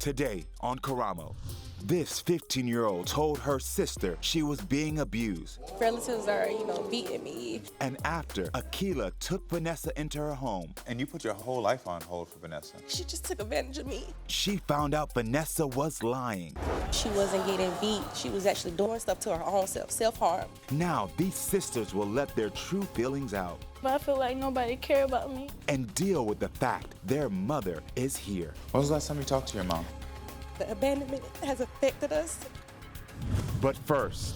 Today on Karamo, this 15-year-old told her sister she was being abused. Relatives are, beating me. And after Akila took Vanessa into her home. And you put your whole life on hold for Vanessa. She just took advantage of me. She found out Vanessa was lying. She wasn't getting beat. She was actually doing stuff to her own self-harm. Now these sisters will let their true feelings out. But I feel like nobody cares about me. And deal with the fact their mother is here. When was the last time you talked to your mom? The abandonment has affected us. But first,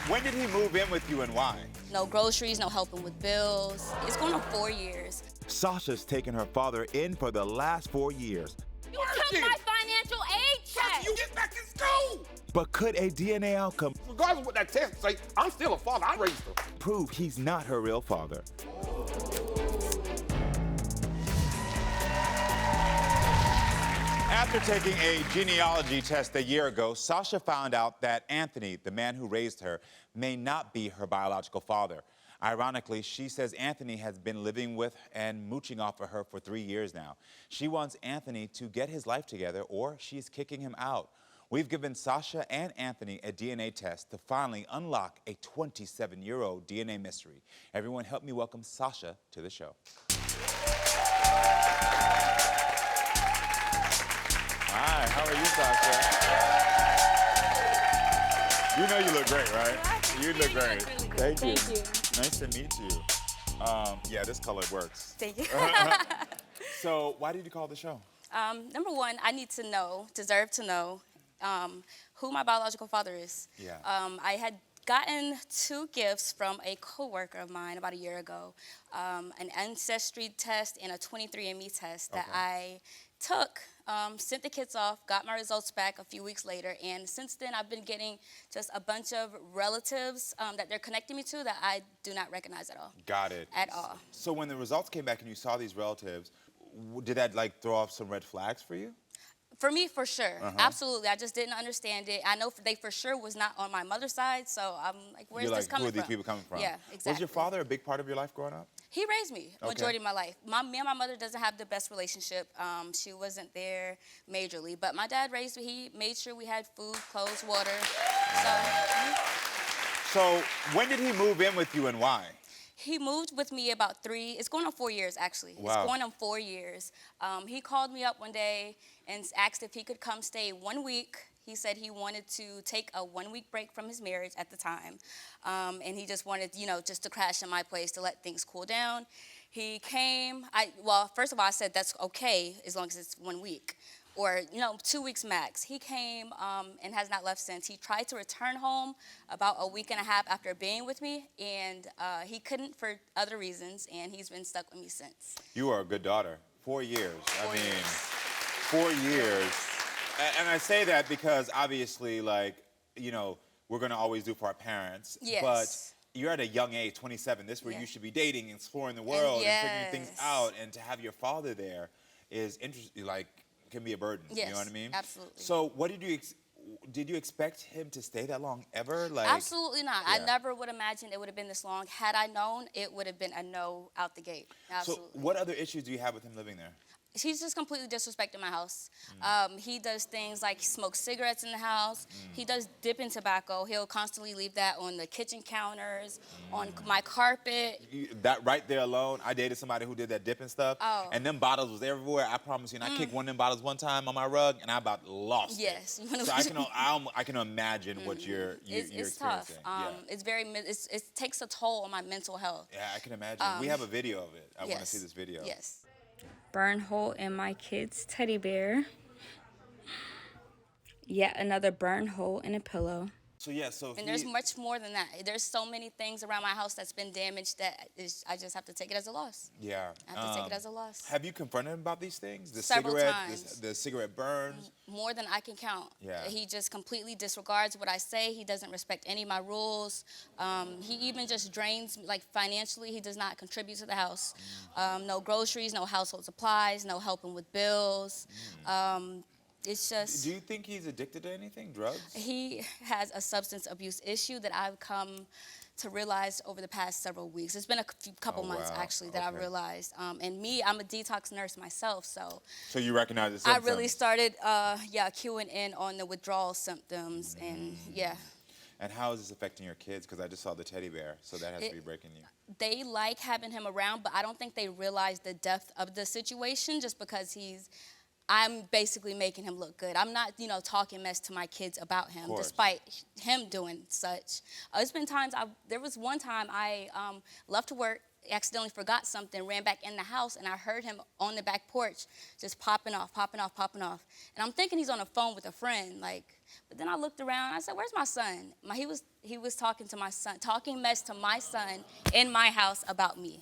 When did he move in with you and why? No groceries, no helping with bills. It's going on 4 years. Sasha's taken her father in for the last 4 years. You took my financial aid check. You get back in school! But could a DNA outcome Regardless of what that test say, I'm still a father. I raised her. prove he's not her real father? After taking a genealogy test a year ago, Sasha found out that Anthony, the man who raised her, may not be her biological father. Ironically, she says Anthony has been living with and mooching off of her for 3 years now. She wants Anthony to get his life together or she's kicking him out. We've given Sasha and Anthony a DNA test to finally unlock a 27-year-old DNA mystery. Everyone help me welcome Sasha to the show. Hi, how are you, Sasha? You know you look great, right? You look great. Thank you. Nice to meet you. Yeah, this color works. Thank you. So, why did you call the show? Number one, I need to know, deserve to know, who my biological father is. Yeah. I had gotten 2 gifts from a coworker of mine about a year ago, an ancestry test and a 23andMe test that I took, sent the kids off, got my results back a few weeks later, and since then I've been getting just a bunch of relatives that they're connecting me to that I do not recognize at all. Got it. At all. So when the results came back and you saw these relatives, did that like throw off some red flags for you? For me, for sure. Absolutely. I just didn't understand it. I know they for sure was not on my mother's side, so I'm like, where's this coming from? Who are these people coming from? Yeah, exactly. Was your father a big part of your life growing up? He raised me majority of my life. Me and my mother doesn't have the best relationship. She wasn't there majorly, but my dad raised me. He made sure we had food, clothes, water. So when did he move in with you and why? He moved with me about it's going on 4 years, actually. Wow. It's going on 4 years. He called me up one day and asked if he could come stay 1 week. He said he wanted to take a 1-week break from his marriage at the time. And he just wanted, just to crash in my place to let things cool down. He came. Well, first of all, I said that's okay as long as it's 1 week. Or, 2 weeks max. He came and has not left since. He tried to return home about a week and a half after being with me, and he couldn't for other reasons, and he's been stuck with me since. You are a good daughter. 4 years. 4 years. And I say that because obviously, we're going to always do for our parents. Yes. But you're at a young age, 27. This is where you should be dating, exploring the world, and figuring things out. And to have your father there is interesting, can be a burden. Yes, you know what I mean? Absolutely. So what did you expect him to stay that long ever? Absolutely not. Yeah. I never would imagine it would have been this long. Had I known, it would have been a no out the gate. Absolutely. So what other issues do you have with him living there? He's just completely disrespecting my house. He does things like he smokes cigarettes in the house. He does dip in tobacco. He'll constantly leave that on the kitchen counters, on my carpet. That right there alone, I dated somebody who did that dipping stuff, and them bottles was everywhere. I promise you. And I kicked one of them bottles one time on my rug, and I about lost it. Yes. So I can imagine what you're It's experiencing. tough. It's very. It takes a toll on my mental health. Yeah, I can imagine. We have a video of it. I want to see this video. Yes. Burn hole in my kid's teddy bear. Yet another burn hole in a pillow. So yeah, and there's much more than that. There's so many things around my house that's been damaged that I just have to take it as a loss. Yeah. I have to take it as a loss. Have you confronted him about these things? Several times. The cigarette burns? More than I can count. Yeah. He just completely disregards what I say. He doesn't respect any of my rules. He even just drains, financially, he does not contribute to the house. No groceries, no household supplies, no helping with bills. It's just... Do you think he's addicted to anything? Drugs? He has a substance abuse issue that I've come to realize over the past several weeks. It's been a couple months, actually, that I realized. And me, I'm a detox nurse myself, so. So you recognize the symptoms? I really started, queuing in on the withdrawal symptoms, and yeah. And how is this affecting your kids? Because I just saw the teddy bear, so that has to be breaking you. They like having him around, but I don't think they realize the depth of the situation just because I'm basically making him look good. I'm not, talking mess to my kids about him, despite him doing such. It's been times, there was one time I left to work, accidentally forgot something, ran back in the house, and I heard him on the back porch just popping off. And I'm thinking he's on the phone with a friend, but then I looked around, and I said, where's my son? He was talking to my son, talking mess to my son in my house about me.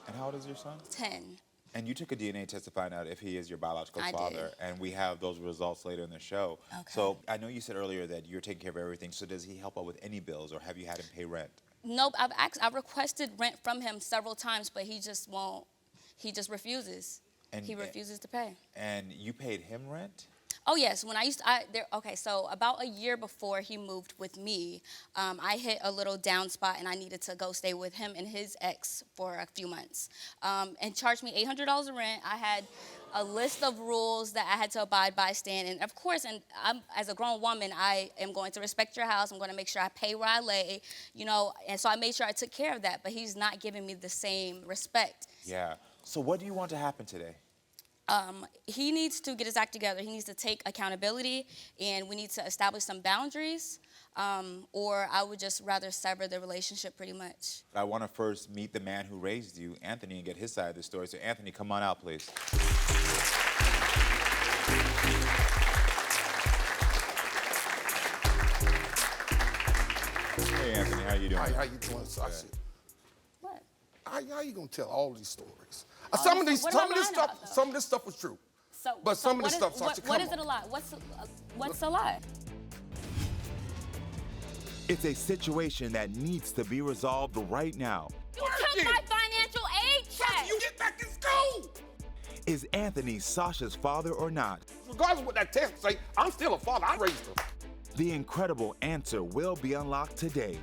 And how old is your son? 10. And you took a DNA test to find out if he is your biological father. Did. And we have those results later in the show. Okay. So I know you said earlier that you're taking care of everything. So does he help out with any bills, or have you had him pay rent? Nope, I've requested rent from him several times, but he just won't. He just refuses. He refuses to pay. And you paid him rent? Oh yes, when so about a year before he moved with me, I hit a little down spot and I needed to go stay with him and his ex for a few months, and charged me $800 of rent. I had a list of rules that I had to abide by, and of course, as a grown woman, I am going to respect your house. I'm going to make sure I pay where I lay, and so I made sure I took care of that, but he's not giving me the same respect. Yeah. So what do you want to happen today? He needs to get his act together. He needs to take accountability, and we need to establish some boundaries, or I would just rather sever the relationship pretty much. I want to first meet the man who raised you, Anthony, and get his side of the story. So Anthony, come on out, please. Hey, Anthony, how you doing? How you doing, Sasha? What? How you gonna tell all these stories? Some of this stuff was true. But some of the stuff, Sasha, what is it a lie? What's a lie? It's a situation that needs to be resolved right now. You took my financial aid check. Sasha, you get back in school. Is Anthony Sasha's father or not? Regardless of what that test say, I'm still a father. I raised him. The incredible answer will be unlocked today.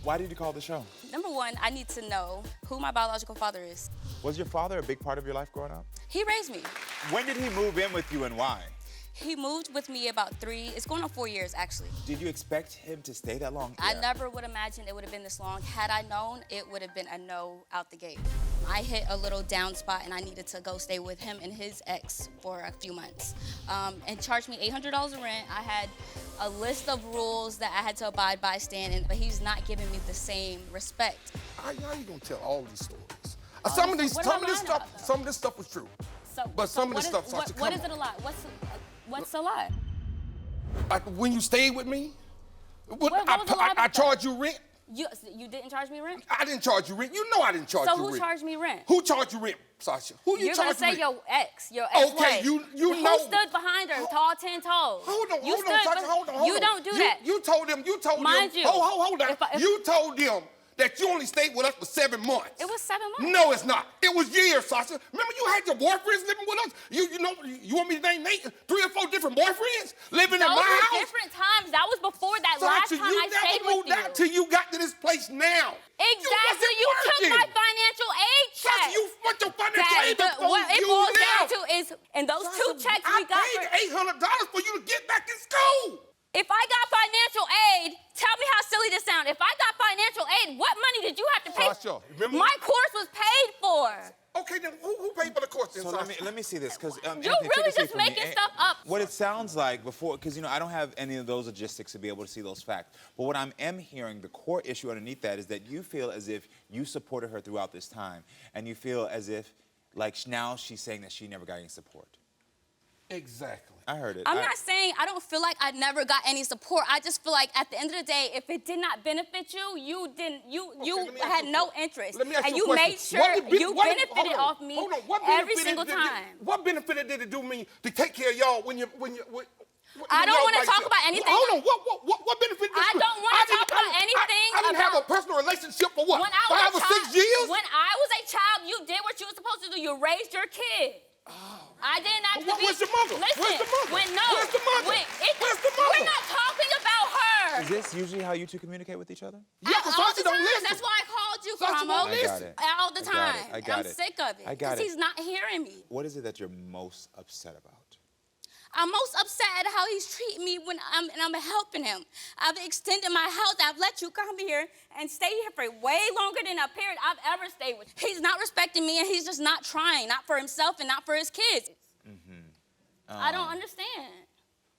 Why did you call the show? Number one, I need to know who my biological father is. Was your father a big part of your life growing up? He raised me. When did he move in with you and why? He moved with me about it's going on 4 years, actually. Did you expect him to stay that long? I never would imagine it would have been this long. Had I known, it would have been a no out the gate. I hit a little down spot and I needed to go stay with him and his ex for a few months, and charged me $800 of rent. I had a list of rules that I had to abide by, but he's not giving me the same respect. How you gonna tell all these stories? Some of this stuff was true. But some of this stuff, Sasha, what is it a lie? What's a lie? Like when you stayed with me, I charged you rent. You didn't charge me rent? I didn't charge you rent. You know I didn't charge you rent. So who charged me rent? Who charged you rent, Sasha? Who you charged rent? You're gonna say your ex. Okay, you know. Who stood behind her, tall 10 toes? Hold on, Sasha, hold on. You don't do that. You told them. Mind you. Hold on. You told them that you only stayed with us for 7 months. It was 7 months. No, it's not. It was years, Sasha. Remember you had your boyfriends living with us? You want me to name 3 or 4 different boyfriends living in my house? Those were different times. That was before that last time I stayed with you. You never moved out till you got to this place now. Exactly. You took my financial aid check. Sasha, you want your financial aid before what it boils down to is, and those Sasha, 2 checks we got. I paid $800 for you to get back in school. If I got financial aid, tell me how silly this sounds. If I got financial aid, what money did you have to pay? Sasha, remember? My course was paid for. Okay, then who paid for the course then, So Sasha? let me see this, because You're really just making stuff up. What it sounds like before, because I don't have any of those logistics to be able to see those facts. But what I am hearing, the core issue underneath that is that you feel as if you supported her throughout this time, and you feel as if, now she's saying that she never got any support. Exactly. I heard it. I'm not saying I don't feel like I never got any support. I just feel like at the end of the day, if it did not benefit you, you had no interest. And you made sure you benefited off me every single time. What benefit did it do me to take care of y'all when I don't want to talk about anything. Hold on. What benefit did it do? I don't want to talk about anything thing I didn't have a personal relationship for what? When I was 5 or 6 years? When I was a child, you did what you were supposed to do. You raised your kid. I didn't have to be. Where's your mother? Listen, Where's the mother? Where's the mother? Where's the mother? We're not talking about her. Is this usually how you two communicate with each other? Yeah, but Sasha don't listen. That's why I called you, Sasha Karamo. won't listen. All the time. I got it. I'm sick of it. I got it. Because he's not hearing me. What is it that you're most upset about? I'm most upset at how he's treating me when I'm helping him. I've extended my house. I've let you come here and stay here for way longer than a period I've ever stayed with. He's not respecting me, and he's just not trying, not for himself and not for his kids. I don't understand.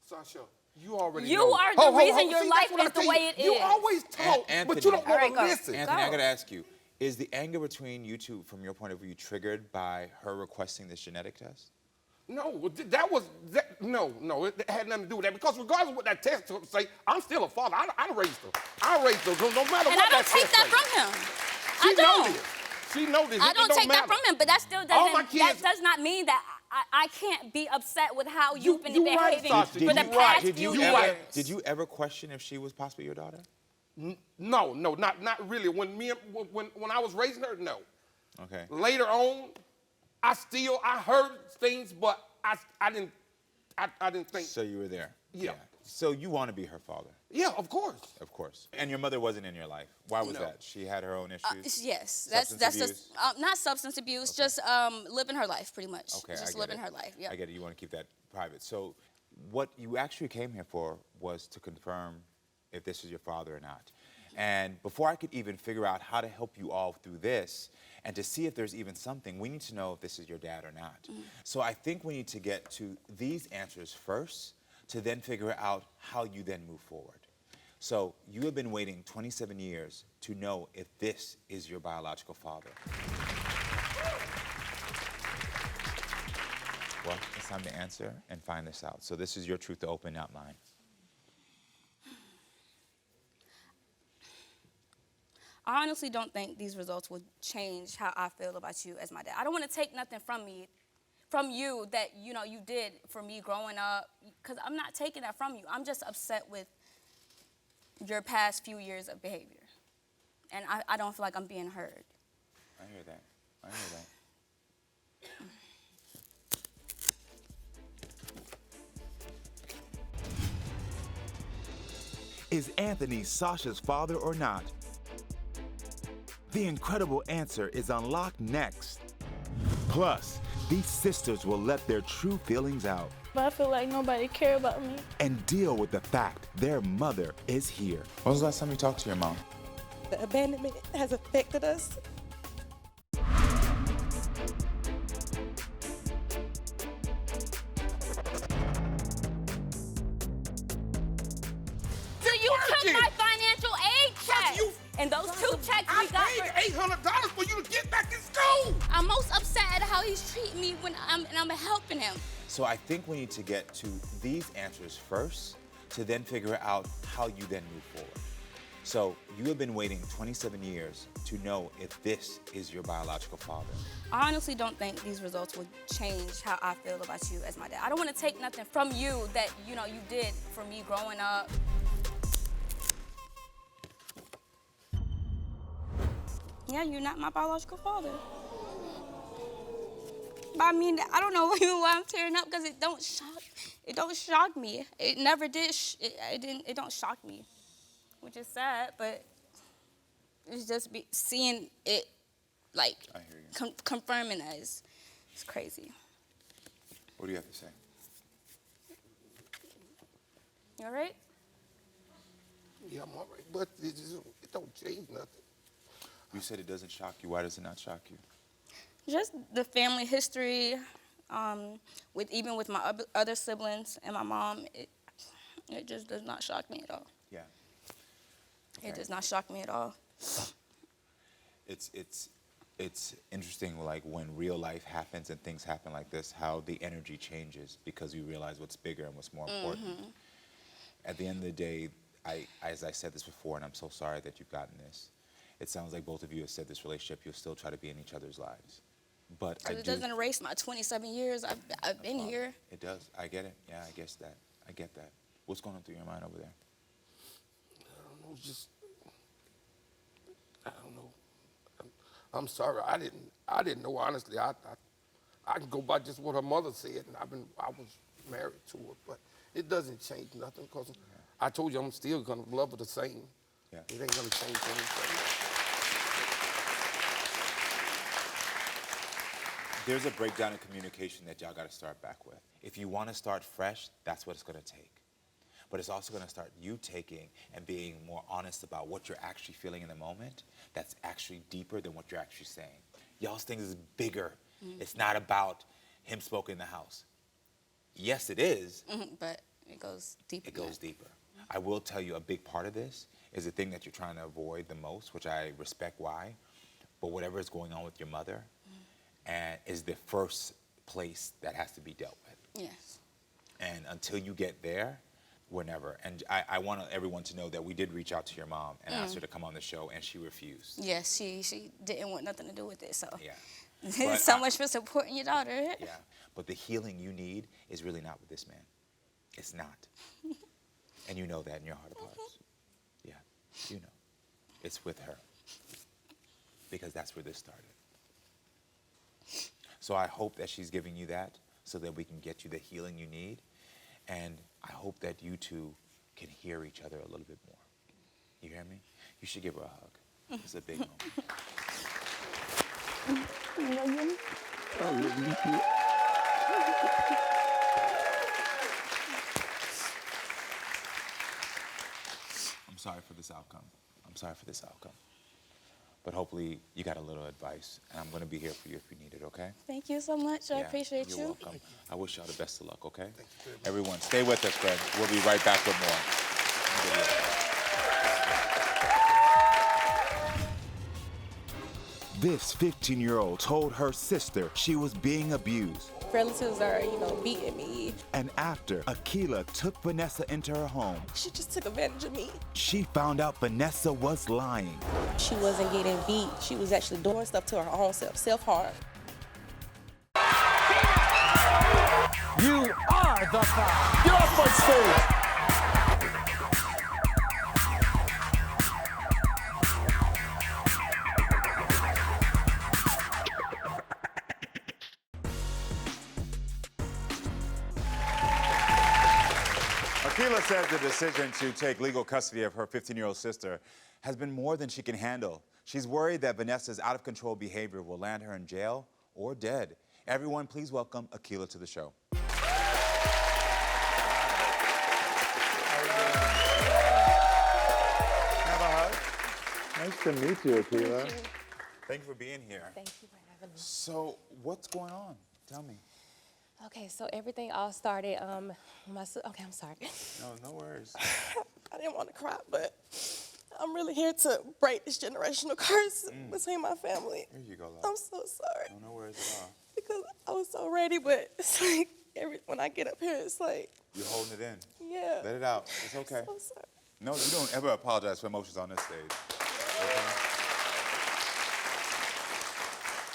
Sasha, you already You know. are the reason your life is the way it is. You always talk, but you don't want to listen. Anthony, I got to ask you, is the anger between you two, from your point of view, triggered by her requesting this genetic test? No, no, it had nothing to do with that. Because regardless of what that test say, I'm still a father. I raised her. I raised her, no matter And what I don't that take test that say. from him. She I don't. know this. She know this. I don't take that from him, but that still All my doesn't. kids- That does not mean that I can't be upset with how you've been you right, behaving Sasha. for Did the you past right. few You years. right. Did you ever question if she was possibly your daughter? No, not really. When I was raising her, no. Okay. Later on, I heard things, but I didn't think. So you were there? Yeah. So you want to be her father? Yeah, of course. Of course. And your mother wasn't in your life. Why was No. that? She had her own issues? Yes, Substance that's abuse? just not substance abuse, just living her life, pretty much. Okay, just I get living it. her life. Yeah. I get it. You want to keep that private. So what you actually came here for was to confirm if this is your father or not. And before I could even figure out how to help you all through this and to see if there's even something, we need to know if this is your dad or not. So I think we need to get to these answers first to then figure out how you then move forward. So you have been waiting 27 years to know if this is your biological father. Well, it's time to answer and find this out. So this is your truth to open outline. I honestly don't think these results will change how I feel about you as my dad. I don't want to take nothing from you that you did for me growing up, because I'm not taking that from you. I'm just upset with your past few years of behavior, and I don't feel like I'm being heard. I hear that. I hear that. Is Anthony Sasha's father or not? The incredible answer is unlocked next. Plus, these sisters will let their true feelings out But I feel like nobody care about me. and deal with the fact their mother is here. When was the last time you talked to your mom? The abandonment has affected us. So you took my financial aid check, you- and those 2 checks I we got. paid $800 for you to get back in school. I'm most upset at how he's treating me when I'm helping him. So I think we need to get to these answers first to then figure out how you then move forward. So you have been waiting 27 years to know if this is your biological father. I honestly don't think these results will change how I feel about you as my dad. I don't want to take nothing from you that you did for me growing up. Yeah, you're not my biological father. But I mean, I don't know why I'm tearing up, because it don't shock me. It never did. It don't shock me, which is sad. But it's just seeing it, like I hear you. confirming that is crazy. What do you have to say? You all right? Yeah, I'm all right, but it don't change nothing. You said it doesn't shock you. Why does it not shock you? Just the family history, even with my other siblings and my mom, it just does not shock me at all. Yeah. It does not shock me at all. It's interesting, like when real life happens and things happen like this, how the energy changes because you realize what's bigger and what's more important. At the end of the day, as I said this before, and I'm so sorry that you've gotten this, it sounds like both of you have said this relationship, you'll still try to be in each other's lives. But It doesn't erase my 27 years I've been here. It does. I get it. Yeah, I guess that. I get that. What's going on through your mind over there? I don't know, just I don't know. I'm sorry. I didn't know, honestly. I can go by just what her mother said, and I was married to her, but it doesn't change nothing because I told you I'm still gonna love her the same. Yeah. It ain't gonna change anything. There's a breakdown in communication that y'all got to start back with. If you want to start fresh, that's what it's going to take. But it's also going to start you taking and being more honest about what you're actually feeling in the moment. That's actually deeper than what you're actually saying. Y'all's thing is bigger. It's not about him smoking in the house. Yes, it is. But it goes deeper. It goes deeper. I will tell you a big part of this is the thing that you're trying to avoid the most, which I respect why. But whatever is going on with your mother, and is the first place that has to be dealt with. Yes. And until you get there, we're never. And I want everyone to know that we did reach out to your mom and asked her to come on the show, and she refused. Yes, she didn't want nothing to do with it, so. Yeah. So much for supporting your daughter. Yeah. But the healing you need is really not with this man. It's not. And you know that in your heart of hearts. Yeah, you know. It's with her. Because that's where this started. So I hope that she's giving you that so that we can get you the healing you need. And I hope that you two can hear each other a little bit more. You hear me? You should give her a hug. It's a big moment. I'm sorry for this outcome. I'm sorry for this outcome. But hopefully you got a little advice, and I'm going to be here for you if you need it, okay? Thank you so much. I appreciate you're you. Welcome. I wish y'all the best of luck, okay? Everyone, stay with us, friend. We'll be right back with more. This 15-year-old told her sister she was being abused. Relatives are, beating me. And after Akila took Vanessa into her home, She just took advantage of me. she found out Vanessa was lying. She wasn't getting beat. She was actually doing stuff to her own self-harm. You are the cop. Get off my stage. Akila says the decision to take legal custody of her 15-year-old sister has been more than she can handle. She's worried that Vanessa's out-of-control behavior will land her in jail or dead. Everyone, please welcome Akila to the show. Have a hug. Nice to meet you, Akila. Thank you for being here. Thank you for having me. So, what's going on? Tell me. Okay, so everything all started, okay, I'm sorry. No worries. I didn't want to cry, but I'm really here to break this generational curse between my family. Here you go, love. I'm so sorry. No worries at all. Because I was so ready, but it's like when I get up here, it's like, You're holding it in. yeah. Let it out. It's okay. So sorry. No, you don't ever apologize for emotions on this stage. Okay?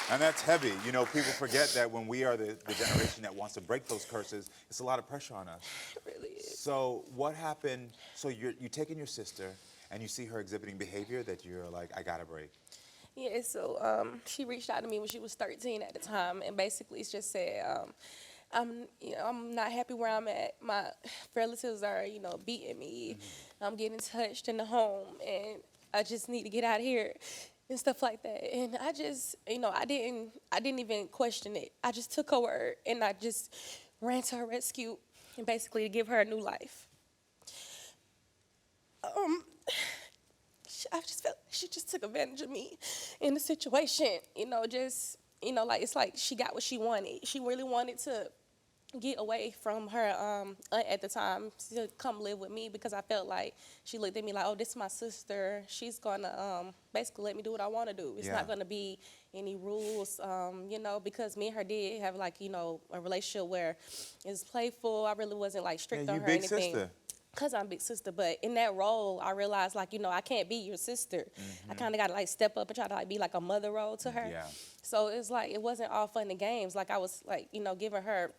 And that's heavy. You know, people forget that when we are the generation that wants to break those curses, it's a lot of pressure on us. It really is. So what happened? So you're taking your sister and you see her exhibiting behavior that you're like, I gotta break. Yeah, so she reached out to me when she was 13 at the time, and basically just said, I'm not happy where I'm at. My relatives are, beating me. I'm getting touched in the home, and I just need to get out of here and stuff like that. And I just, I didn't even question it. I just took her word, and I just ran to her rescue, and basically to give her a new life. I just felt she just took advantage of me in the situation, it's like she got what she wanted. She really wanted to get away from her aunt at the time to come live with me, because I felt like she looked at me like, oh, this is my sister. She's gonna basically let me do what I want to do. It's not gonna be any rules, because me and her did have a relationship where it's playful. I really wasn't strict on her or anything. Sister. Because I'm big sister, but in that role, I realized, I can't be your sister. I kind of got to, step up and try to, be like a mother role to her. Yeah. So it's it wasn't all fun and games. I was, giving her,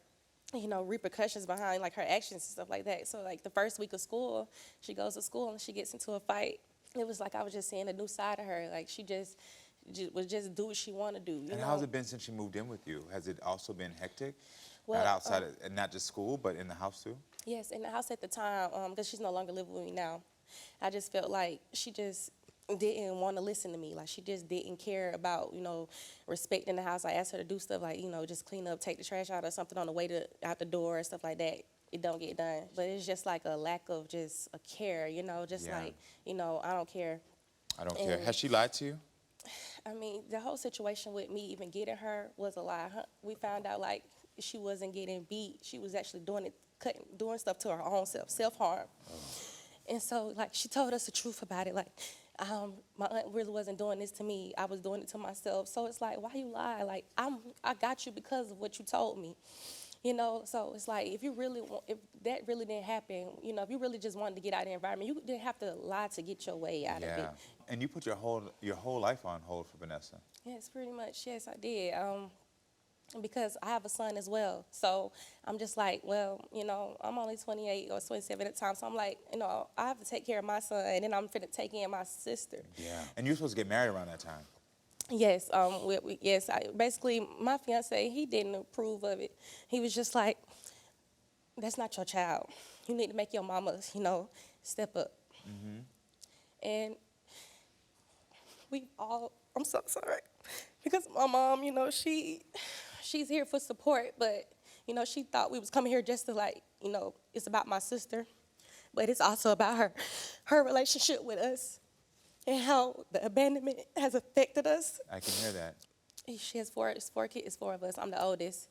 repercussions behind, her actions and stuff like that. So, the first week of school, she goes to school and she gets into a fight it was like I was just seeing a new side of her. Like she just would just do what she want to do. You And know? how's it been since she moved in with you? Has it also been hectic? Well, not outside, and not just school, but in the house too? Yes, in the house at the time, because she's no longer living with me now. I just felt like she just didn't want to listen to me. Like she just didn't care about, you know, respecting the house. I asked her to do stuff like, you know, just clean up, take the trash out or something on the way out the door and stuff like that. It don't get done. But it's just like a lack of just a care, you know, just like, you know, I don't care. I don't care. Has she lied to you? I mean, the whole situation with me even getting her was a lie. We found out like she wasn't getting beat. She was actually doing stuff to her own self-harm. Oh. And so like she told us the truth about it. Like my aunt really wasn't doing this to me. I was doing it to myself. So it's like, why you lie? Like I got you because of what you told me. You know, so it's like if that really didn't happen, you know, if you really just wanted to get out of the environment, you didn't have to lie to get your way out of it. And you put your whole life on hold for Vanessa. Yes, pretty much. Yes, I did. Because I have a son as well. So I'm just like, well, you know, I'm only 28 or 27 at the time. So I'm like, you know, I have to take care of my son, and then I'm finna take in my sister. Yeah. And you were supposed to get married around that time. Yes, basically, my fiance, he didn't approve of it. He was just like, that's not your child. You need to make your mama, you know, step up. Mm-hmm. And I'm so sorry, because my mom, you know, she's here for support, but, you know, she thought we was coming here just to, like, you know, it's about my sister, but it's also about her relationship with us. And how the abandonment has affected us. I can hear that. She has four kids, 4 of us. I'm the oldest.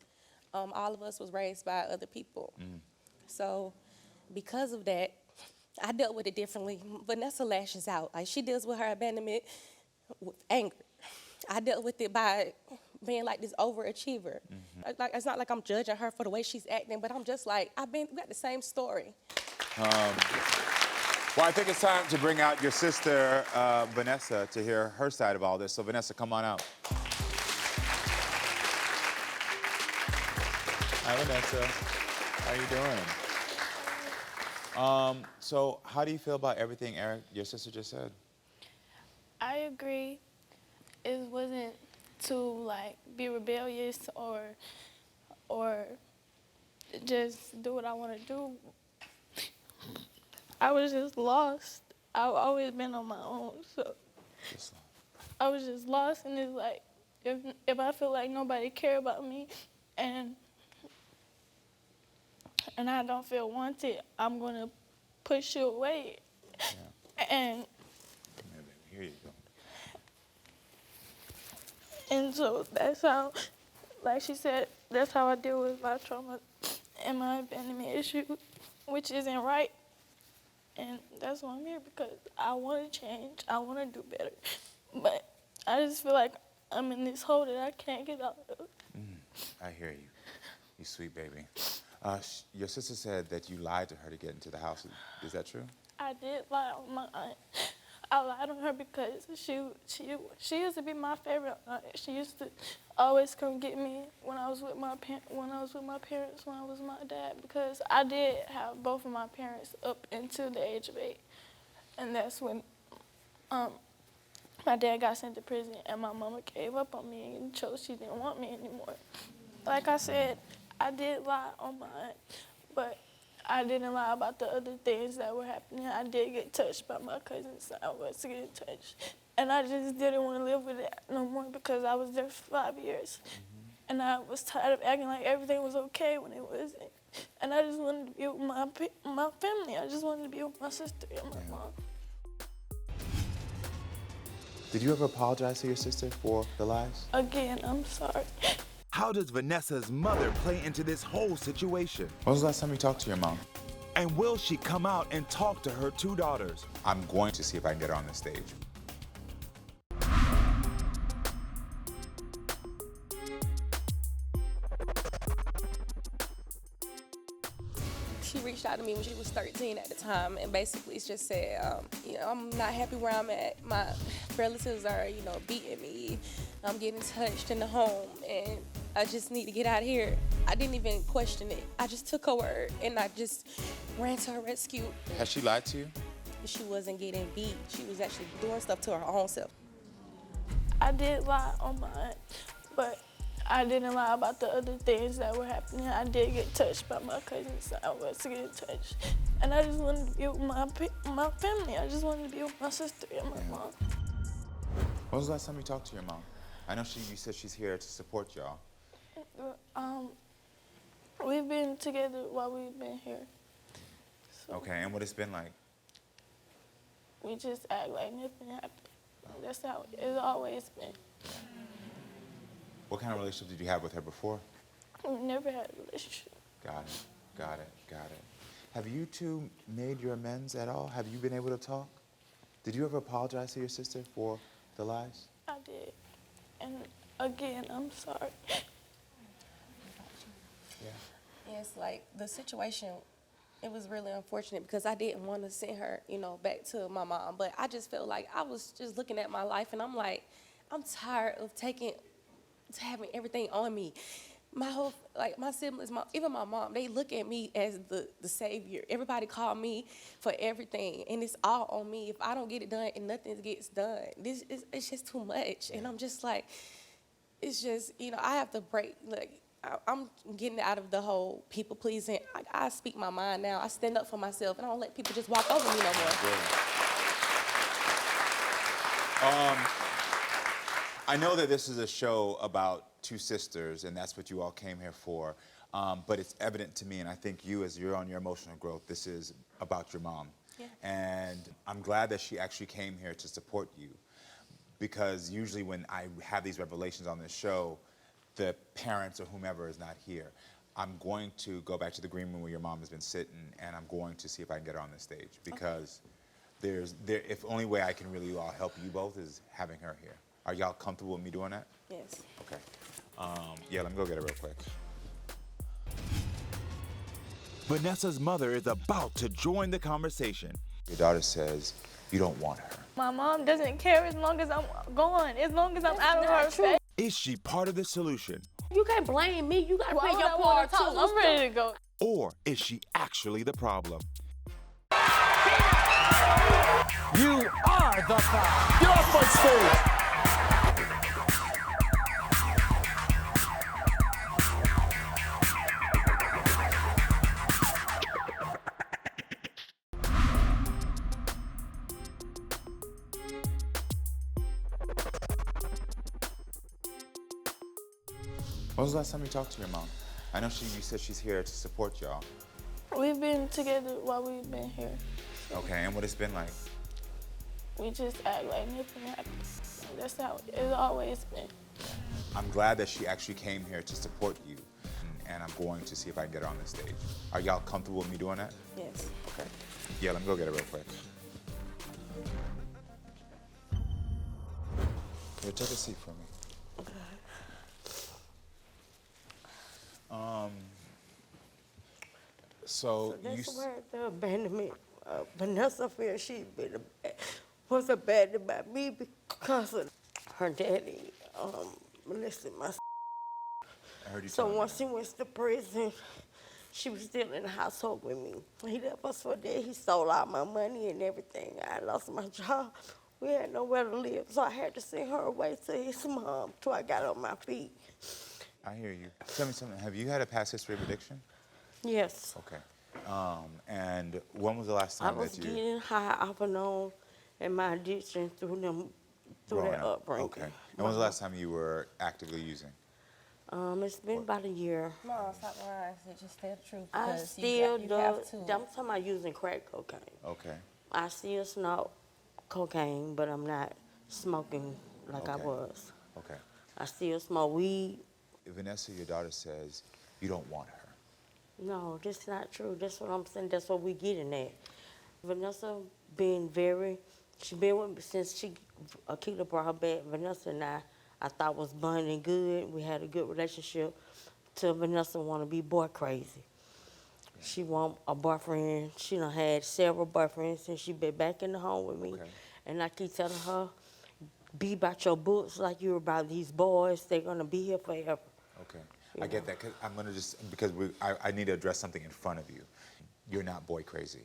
All of us was raised by other people. Mm. So because of that, I dealt with it differently. Vanessa lashes out. Like she deals with her abandonment with anger. I dealt with it by being like this overachiever. Mm-hmm. Like it's not like I'm judging her for the way she's acting, but I'm just like, we got the same story. Well, I think it's time to bring out your sister, Vanessa, to hear her side of all this. So, Vanessa, come on out. Hi, Vanessa. How you doing? So, how do you feel about everything Eric, your sister, just said? I agree. It wasn't to, like, be rebellious or just do what I want to do. I was just lost. I've always been on my own, so I was just lost, and it's like, if I feel like nobody care about me and I don't feel wanted, I'm gonna push you away. Yeah. And here you go. And so that's how, like she said, that's how I deal with my trauma and my abandonment issue, which isn't right. And that's why I'm here, because I want to change. I want to do better. But I just feel like I'm in this hole that I can't get out of. I hear you. You sweet baby. Your sister said that you lied to her to get into the house. Is that true? I did lie on my aunt. I lied on her because she used to be my favorite aunt. She used to always come get me when I was with my parents, when I was with my dad, because I did have both of my parents up until the age of 8, and that's when my dad got sent to prison, and my mama gave up on me and chose she didn't want me anymore. Like I said, I did lie on my aunt, but I didn't lie about the other things that were happening. I did get touched by my cousins. I was getting touched. And I just didn't want to live with it no more because I was there for 5 years. Mm-hmm. And I was tired of acting like everything was okay when it wasn't. And I just wanted to be with my family. I just wanted to be with my sister and my mom. Did you ever apologize to your sister for the lies? Again, I'm sorry. How does Vanessa's mother play into this whole situation? When was the last time you talked to your mom? And will she come out and talk to her 2 daughters? I'm going to see if I can get her on the stage. She reached out to me when she was 13 at the time, and basically just said, you know, I'm not happy where I'm at. My relatives are, you know, beating me. I'm getting touched in the home, and I just need to get out of here. I didn't even question it. I just took her word, and I just ran to her rescue. Has she lied to you? she wasn't getting beat. She was actually doing stuff to her own self. I did lie on my aunt, but I didn't lie about the other things that were happening. I did get touched by my cousins. I was getting touched. And I just wanted to be with my family. I just wanted to be with my sister and my mom. When was the last time you talked to your mom? I know you said she's here to support y'all. We've been together while we've been here. So Okay, and what it's been like? we just act like nothing happened. That's how it's always been. What kind of relationship did you have with her before? We've never had a relationship. Got it. Have you two made your amends at all? Have you been able to talk? Did you ever apologize to your sister for the lies? I did. And again, I'm sorry. Yes, like the situation, it was really unfortunate because I didn't want to send her, back to my mom. But I just felt like I was just looking at my life and I'm like, I'm tired of having everything on me. My siblings, even my mom, they look at me as the savior. Everybody call me for everything, and it's all on me. If I don't get it done and nothing gets done, it's just too much. And I'm just like, it's just, I have to break. Like, I'm getting out of the whole people pleasing. I speak my mind now. I stand up for myself, and I don't let people just walk over me no more. I know that this is a show about two sisters, and that's what you all came here for. But it's evident to me, and I think as you're on your emotional growth, this is about your mom. Yeah. And I'm glad that she actually came here to support you, because usually when I have these revelations on this show, the parents or whomever is not here. I'm going to go back to the green room where your mom has been sitting, and I'm going to see if I can get her on the stage, because if only way I can really help you both is having her here. Are y'all comfortable with me doing that? Yes. Okay. Yeah, let me go get her real quick. Vanessa's mother is about to join the conversation. Your daughter says you don't want her. My mom doesn't care as long as I'm gone, as long as I'm out of her face. Is she part of the solution? You can't blame me. You gotta play your part too. I'm ready to go. Or is she actually the problem? You are the problem. Get off my stage. When was the last time you talked to your mom? I know you said she's here to support y'all. We've been together while we've been here. Okay, and what it's been like? We just act like nothing happened. That's how it's always been. I'm glad that she actually came here to support you, and I'm going to see if I can get her on the stage. Are y'all comfortable with me doing that? Yes. Okay. Yeah, let me go get her real quick. Here, take a seat for me. So that's where the abandonment. Vanessa feels she was abandoned by me because of her daddy molested my. I heard you. So once he went to prison, she was still in the household with me. He left us for dead. He stole all my money and everything. I lost my job. We had nowhere to live, so I had to send her away to his mom till I got on my feet. I hear you. Tell me something. Have you had a past history of addiction? Yes. Okay. And when was the last time I was that you... getting high off and on in my addiction through that upbringing. Okay. And when was the last time you were actively using? It's been about a year. No, stop lying. Just tell the truth. I still do. I'm talking about using crack cocaine. Okay. I still smoke cocaine, but I'm not smoking like I was. Okay. I still smoke weed. Vanessa, your daughter says you don't want her. No, that's not true. That's what I'm saying. That's what we getting at. Vanessa she been with me since Akila brought her back. Vanessa and I thought was bonding good. We had a good relationship till Vanessa want to be boy crazy. Yeah. She want a boyfriend. She done had several boyfriends since she been back in the home with me. Okay. And I keep telling her, be about your books like you're about these boys. They're going to be here forever. Okay. I get that. I'm going to because I need to address something in front of you. You're not boy crazy.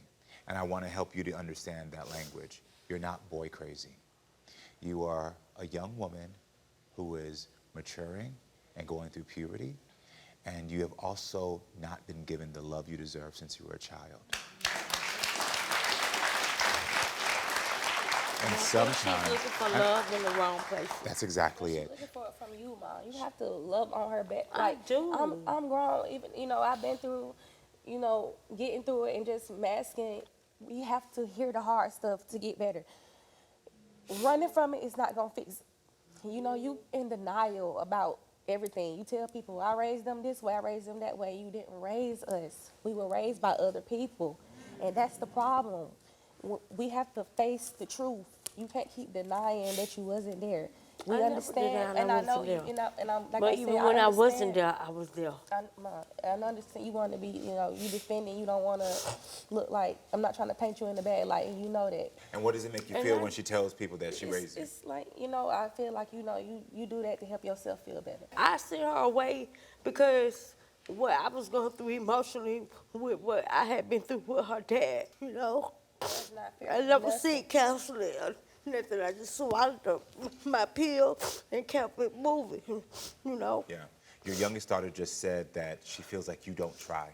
And I want to help you to understand that language. You're not boy crazy. You are a young woman who is maturing and going through puberty, and you have also not been given the love you deserve since you were a child. And sometimes she's looking for love in the wrong place. That's exactly it. Looking for it from you, Mom. You have to love on her back. I do. I'm grown. Even I've been through, getting through it and just masking. We have to hear the hard stuff to get better. Running from it is not gonna fix it. You in denial about everything. You tell people, I raised them this way, I raised them that way. You didn't raise us. We were raised by other people, and that's the problem. We have to face the truth. You can't keep denying that you wasn't there. We understand, and I know you. And I'm like but I said, even when I wasn't there, I was there. I understand you want to be, you defending. You don't want to look like, I'm not trying to paint you in the bad light, and you know that. And what does it make you feel when she tells people that she raised you? It's like, I feel like, you do that to help yourself feel better. I sent her away because what I was going through emotionally with what I had been through with her dad, That's not fair. I never seek counseling or nothing. I just swallowed my pill and kept it moving, Yeah. Your youngest daughter just said that she feels like you don't try.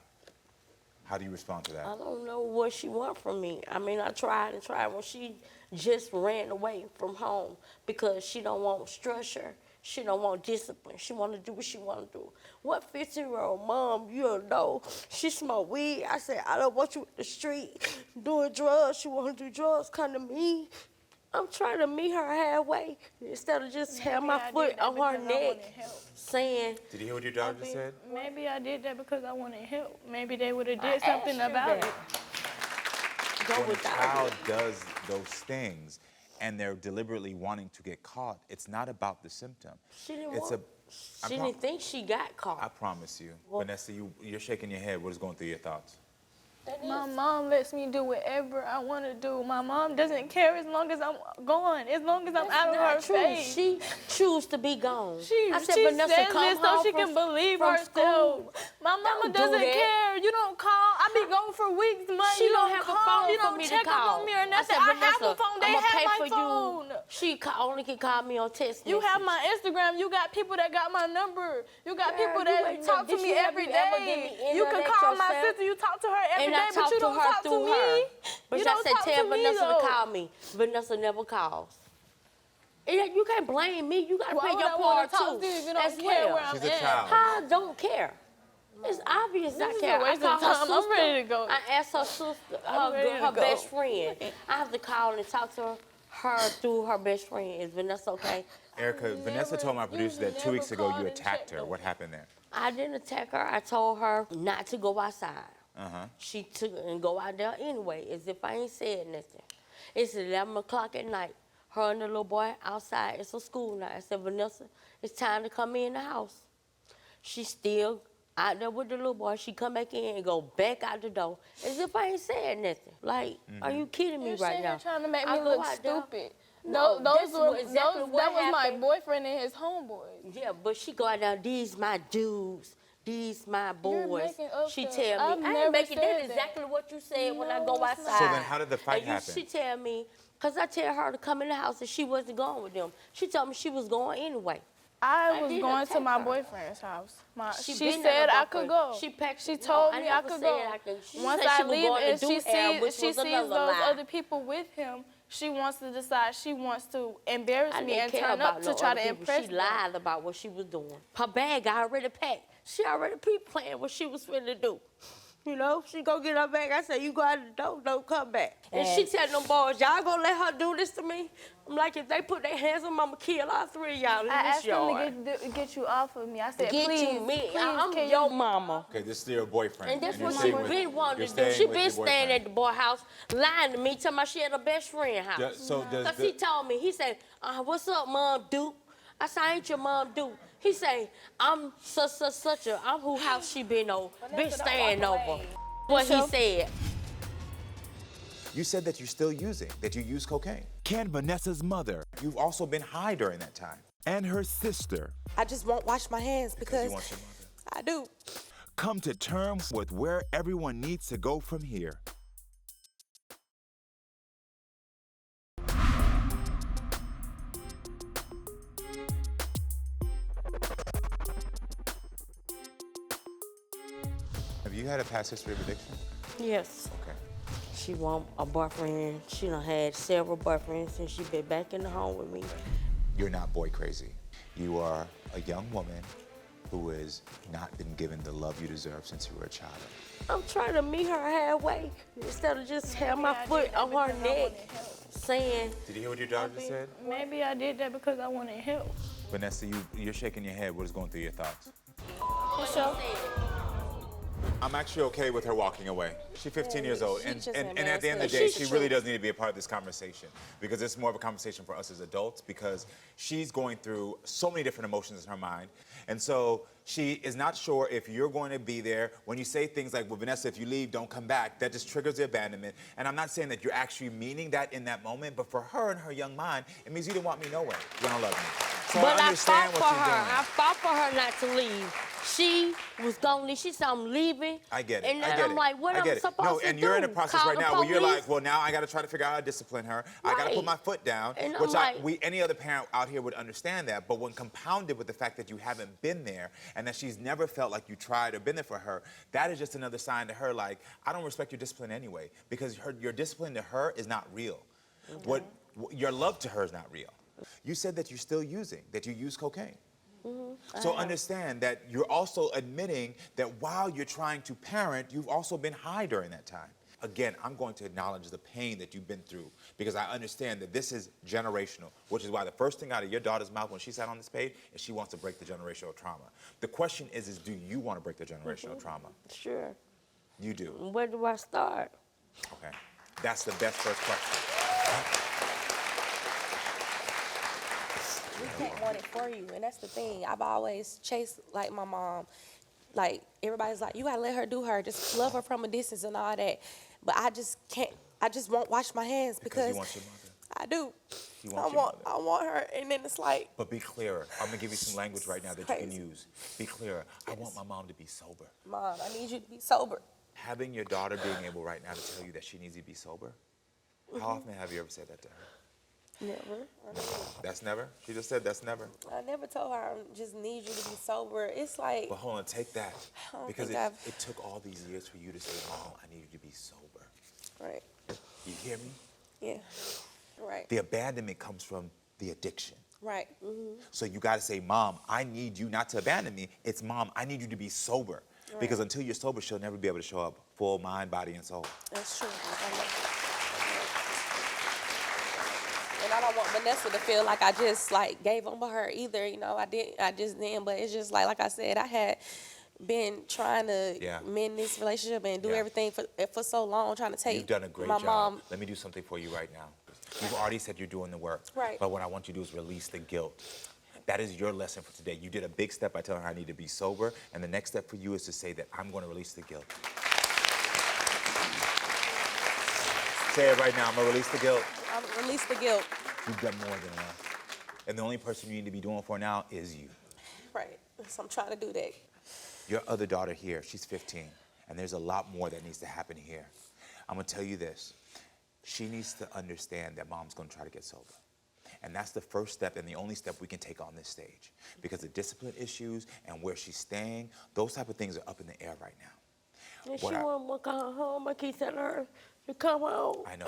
How do you respond to that? I don't know what she wants from me. I mean, I tried and tried when she just ran away from home because she don't want structure. She don't want discipline. She want to do what she want to do. What 15-year-old mom, she smoke weed. I said, I don't want you in the street doing drugs. She want to do drugs, come to me. I'm trying to meet her halfway instead of just have my foot on her neck saying. Did you hear what your daughter just said? Maybe I did that because I wanted help. Maybe they would have did something about it. When a child does those things and they're deliberately wanting to get caught, it's not about the symptom. She didn't think she got caught. I promise you. Vanessa, you're shaking your head. What is going through your thoughts? My mom lets me do whatever I want to do. My mom doesn't care as long as I'm gone, as long as I'm out of her face. She choose to be gone. She Vanessa, says come this so she can believe herself. School. My mama doesn't care. You don't call. I be gone for weeks, months. She You don't don't have call. a phone You for don't me to check up call. on me or nothing. I have a phone. They have my phone. She only can call me on text message. You have my Instagram. You got people that got my number. You got people that talk to me every day. You can call my sister. You talk to her every day, but you don't talk to me. But I said, tell Vanessa to call me. Vanessa never calls. You can't blame me. You got to play your part too. As well. She's a child. I don't care. It's obvious I care. I call her sister. I'm ready to go. I asked her sister, her best friend. I have to call and talk to her through her best friend. Is Vanessa okay? Erica, Vanessa told my producer that 2 weeks ago you attacked her. What happened there? I didn't attack her. I told her not to go outside. She took and go out there anyway, as if I ain't said nothing. It's 11 o'clock at night. Her and the little boy outside. It's a school night. I said, Vanessa, it's time to come in the house. She's still out there with the little boy. She come back in and go back out the door, as if I ain't said nothing. Like, are you kidding me right now? You're trying to make me look stupid. No, that was my boyfriend and his homeboys. Yeah, but she go out there, these my dudes. These my boys. She tell me, I ain't making that exactly what you said when I go outside. So then how did the fight happen? She tell me, because I tell her to come in the house and she wasn't going with them. She told me she was going anyway. I was going to my boyfriend's house. She said I could go. She told me I could go. Once I leave and she sees those other people with him, she wants to decide she wants to embarrass me and turn up to try to impress me. She lied about what she was doing. Her bag I already packed. She already pre-planned what she was finna do. She go get her bag. I said, you go out the door, don't come back. And she tell them boys, y'all gonna let her do this to me? I'm like, if they put their hands on me, I'ma kill all three of y'all in this yard. I asked them to get you off of me. I said, please, I'm your mama. Okay, this is your boyfriend. And that's what she been wanting to do. She been staying at the boy house, lying to me, telling me she at her best friend house. Because he told me, he said, what's up, Mom Duke? I said, I ain't your Mom Duke. He say, I'm I'm who house she been staying over. What he said. You said that you're still using, that you use cocaine. Can Vanessa's mother You've also been high during that time. and her sister I just won't wash my hands because you want your mother. I do. come to terms with where everyone needs to go from here? you had a past history of addiction? Yes. Okay. She want a boyfriend. She done had several boyfriends since she been back in the home with me. You're not boy crazy. You are a young woman who has not been given the love you deserve since you were a child. I'm trying to meet her halfway instead of just have my foot on her neck saying. Did you hear what your daughter just said? Maybe I did that because I wanted help. Vanessa, you're shaking your head. What is going through your thoughts? So, I'm actually okay with her walking away. She's 15 years old, and at the end of the day, she She's really does need to be a part of this conversation because it's more of a conversation for us as adults because she's going through so many different emotions in her mind. And so she is not sure if you're going to be there. When you say things like, well, Vanessa, if you leave, don't come back, that just triggers the abandonment. And I'm not saying that you're actually meaning that in that moment, but for her and her young mind, it means you didn't want me nowhere. You don't love me. So But I understand fought what for you're her. doing. I fought for her not to leave. She was gonna leave. She said, I'm leaving. I get it. And I then get I'm it. like, what I am get I it. supposed No, to and do? you're in a process Call right the now where you're police? like, well, now I got to try to figure out how to discipline her. I got to put Right. my foot down, And I'm which like- any other parent out here would understand that. But when compounded with the fact that you haven't been there and that she's never felt like you tried or been there for her, that is just another sign to her like, I don't respect your discipline anyway because your discipline to her is not real. Okay. Your love to her is not real. You said that you're still using, that you use cocaine. So understand that you're also admitting that while you're trying to parent, you've also been high during that time. Again, I'm going to acknowledge the pain that you've been through because I understand that this is generational, which is why the first thing out of your daughter's mouth when she sat on this page is she wants to break the generational trauma. The question is do you want to break the generational trauma? Sure. You do. Where do I start? Okay. That's the best first question. We can't want it for you, and that's the thing. I've always chased like my mom. Like everybody's like, you gotta let her do her, just love her from a distance and all that. But I just can't. I just won't wash my hands because you want your mother. I do. You want your mother. I want her, and then it's like. But be clearer. I'm gonna give you some language right now that you can Crazy. use. Be clearer. I want my mom to be sober. Mom, I need you to be sober. Having your daughter being able right now to tell you that she needs to be sober, how often have you ever said that to her? Never. That's never? She just said that's never. I never told her I just need you to be sober. It's like. But hold on, take that. I don't Because think it took all these years for you to say, Mom, I need you to be sober. Right. You hear me? Yeah. Right. The abandonment comes from the addiction. Right. So you gotta say, Mom, I need you not to abandon me. It's Mom, I need you to be sober. Right. Because until you're sober, she'll never be able to show up full mind, body, and soul. That's true. And I don't want Vanessa to feel like I just like gave up on her either. You know, I just didn't. But it's just like I said, I had been trying to mend this relationship and do everything for so long, trying to take You've done a great my job. mom. Let me do something for you right now. You've already said you're doing the work. Right. But what I want you to do is release the guilt. That is your lesson for today. You did a big step by telling her I need to be sober, and the next step for you is to say that I'm going to release the guilt. Say it right now. I'm going to release the guilt. I release the guilt. You've done more than enough. And the only person you need to be doing for now is you. Right. So I'm trying to do that. Your other daughter here, she's 15, and there's a lot more that needs to happen here. I'm going to tell you this. She needs to understand that Mom's going to try to get sober. And that's the first step and the only step we can take on this stage. Because the discipline issues and where she's staying, those type of things are up in the air right now. And she want to come home. I keep telling her to come home. I know,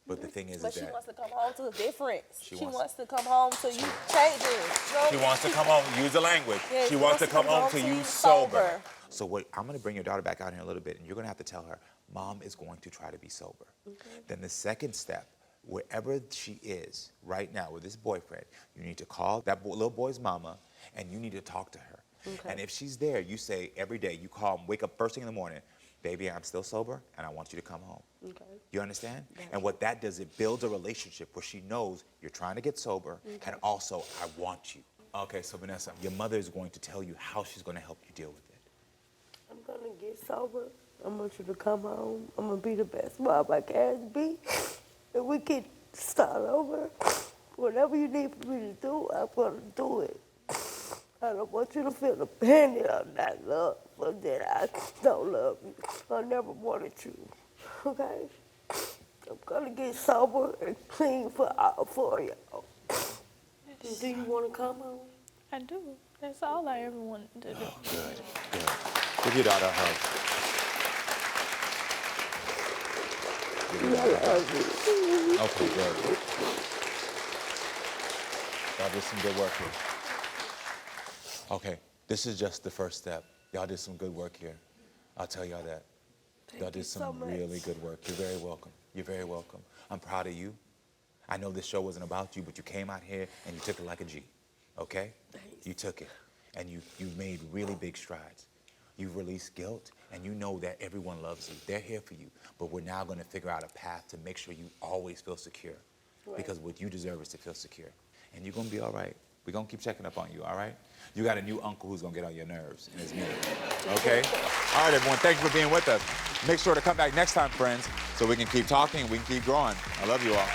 but the thing is But that... she wants to come home to a difference. She wants to come home to you changing. She wants to come home, use the language. Yeah, she wants to come home to you sober. sober. So I'm going to bring your daughter back out here a little bit, and you're going to have to tell her, Mom is going to try to be sober. Okay. Then the second step, wherever she is right now with this boyfriend, you need to call that little boy's mama, and you need to talk to her. Okay. And if she's there, you say every day, you call them, wake up first thing in the morning, baby, I'm still sober, and I want you to come home. Okay. You understand? And what that does, it builds a relationship where she knows you're trying to get sober, and also, I want you. Okay, so Vanessa, your mother is going to tell you how she's going to help you deal with it. I'm going to get sober. I want you to come home. I'm going to be the best mom I can be. And we can start over. Whatever you need for me to do, I'm going to do it. I don't want you to feel the pain that I'm not loved, or that I don't love you. I never wanted you, okay? I'm going to get sober and clean for y'all. Do you want to come home? I do. That's all I ever wanted to do. Good, good. Give your daughter a hug. Okay, good. Y'all did some good work here. Okay, this is just the first step. Y'all did some good work here. I'll tell y'all that. Y'all did some really good work. You're very welcome. You're very welcome. I'm proud of you. I know this show wasn't about you, but you came out here and you took it like a G, okay? Thanks. You took it, and you made really big strides. You've released guilt, and you know that everyone loves you. They're here for you, but we're now gonna figure out a path to make sure you always feel secure, because what you deserve is to feel secure. And you're gonna be all right. We're gonna keep checking up on you, all right? You got a new uncle who's gonna get on your nerves, and it's me, okay? All right, everyone, thank you for being with us. Make sure to come back next time, friends, so we can keep talking and we can keep growing. I love you all.